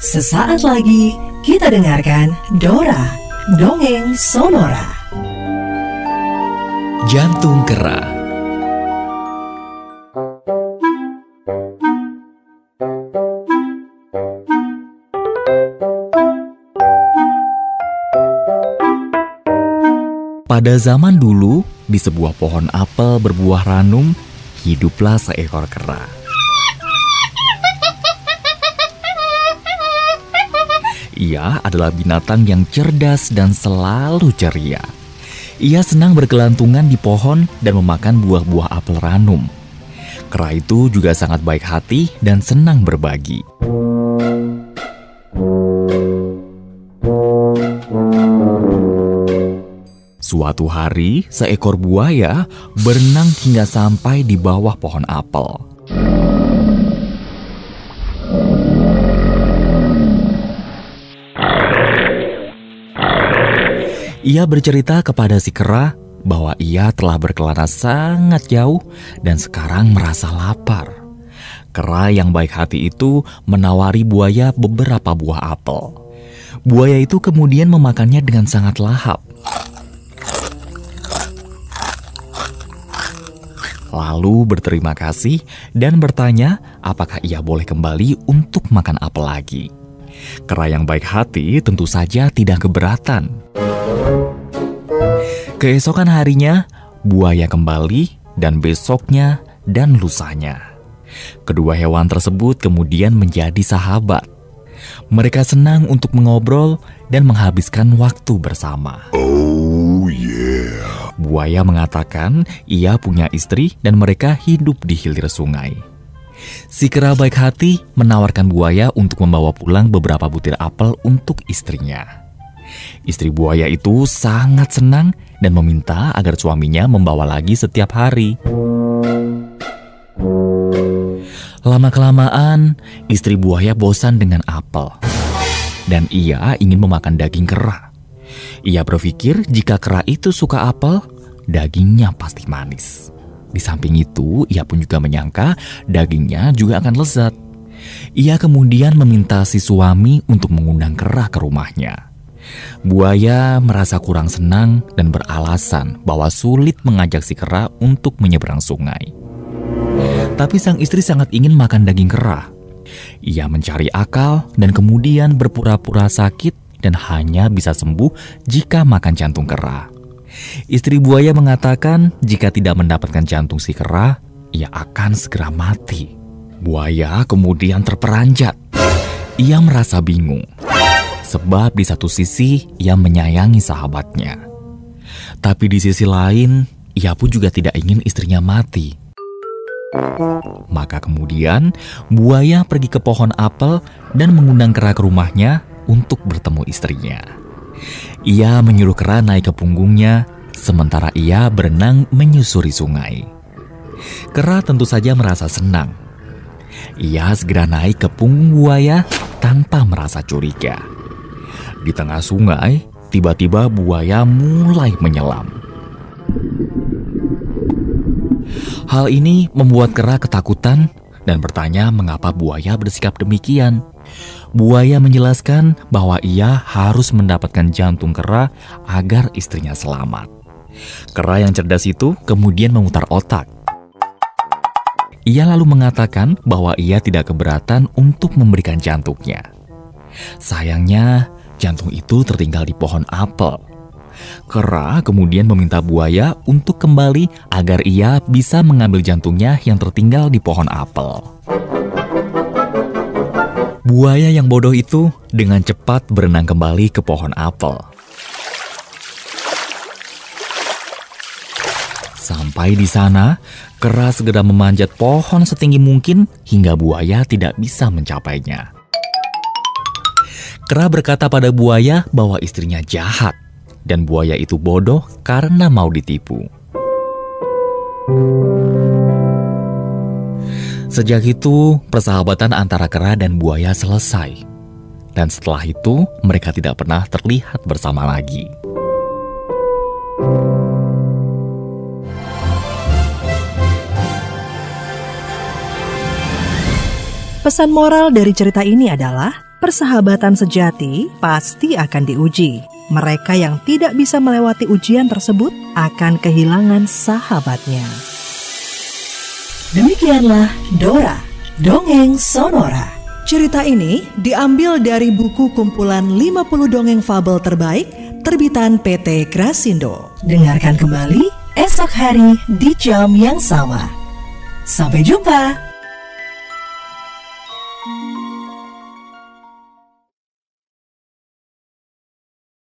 Sesaat lagi kita dengarkan Dora, Dongeng Sonora. Jantung Kera. Pada zaman dulu, di sebuah pohon apel berbuah ranum, hiduplah seekor kera. Ia adalah binatang yang cerdas dan selalu ceria. Ia senang bergelantungan di pohon dan memakan buah-buah apel ranum. Kera itu juga sangat baik hati dan senang berbagi. Suatu hari, seekor buaya berenang hingga sampai di bawah pohon apel. Ia bercerita kepada si kera bahwa ia telah berkelana sangat jauh dan sekarang merasa lapar. Kera yang baik hati itu menawari buaya beberapa buah apel. Buaya itu kemudian memakannya dengan sangat lahap. Lalu berterima kasih dan bertanya apakah ia boleh kembali untuk makan apel lagi. Kera yang baik hati tentu saja tidak keberatan. Keesokan harinya, buaya kembali dan besoknya dan lusanya. Kedua hewan tersebut kemudian menjadi sahabat. Mereka senang untuk mengobrol dan menghabiskan waktu bersama. Oh yeah. Buaya mengatakan ia punya istri dan mereka hidup di hilir sungai. Si kera baik hati menawarkan buaya untuk membawa pulang beberapa butir apel untuk istrinya. Istri buaya itu sangat senang dan meminta agar suaminya membawa lagi setiap hari. Lama-kelamaan, istri buaya bosan dengan apel dan ia ingin memakan daging kera. Ia berpikir jika kera itu suka apel, dagingnya pasti manis. Di samping itu, ia pun juga menyangka dagingnya juga akan lezat. Ia kemudian meminta si suami untuk mengundang kera ke rumahnya. Buaya merasa kurang senang dan beralasan bahwa sulit mengajak si kera untuk menyeberang sungai. Tapi sang istri sangat ingin makan daging kera. Ia mencari akal dan kemudian berpura-pura sakit dan hanya bisa sembuh jika makan jantung kera. Istri buaya mengatakan jika tidak mendapatkan jantung si kera, ia akan segera mati. Buaya kemudian terperanjat. Ia merasa bingung. Sebab di satu sisi ia menyayangi sahabatnya. Tapi di sisi lain, ia pun juga tidak ingin istrinya mati. Maka kemudian buaya pergi ke pohon apel dan mengundang kera ke rumahnya untuk bertemu istrinya. Ia menyuruh kera naik ke punggungnya, sementara ia berenang menyusuri sungai. Kera tentu saja merasa senang. Ia segera naik ke punggung buaya tanpa merasa curiga. Di tengah sungai, tiba-tiba buaya mulai menyelam. Hal ini membuat kera ketakutan dan bertanya mengapa buaya bersikap demikian. Buaya menjelaskan bahwa ia harus mendapatkan jantung kera agar istrinya selamat. Kera yang cerdas itu kemudian memutar otak. Ia lalu mengatakan bahwa ia tidak keberatan untuk memberikan jantungnya. Sayangnya, jantung itu tertinggal di pohon apel. Kera kemudian meminta buaya untuk kembali agar ia bisa mengambil jantungnya yang tertinggal di pohon apel. Buaya yang bodoh itu dengan cepat berenang kembali ke pohon apel. Sampai di sana, kera segera memanjat pohon setinggi mungkin hingga buaya tidak bisa mencapainya. Kera berkata pada buaya bahwa istrinya jahat dan buaya itu bodoh karena mau ditipu. Sejak itu, persahabatan antara kera dan buaya selesai. Dan setelah itu, mereka tidak pernah terlihat bersama lagi. Pesan moral dari cerita ini adalah Persahabatan sejati pasti akan diuji. Mereka yang tidak bisa melewati ujian tersebut akan kehilangan sahabatnya. Demikianlah Dora, Dongeng Sonora. Cerita ini diambil dari buku kumpulan 50 dongeng fabel terbaik terbitan PT Grasindo. Dengarkan kembali esok hari di jam yang sama. Sampai jumpa.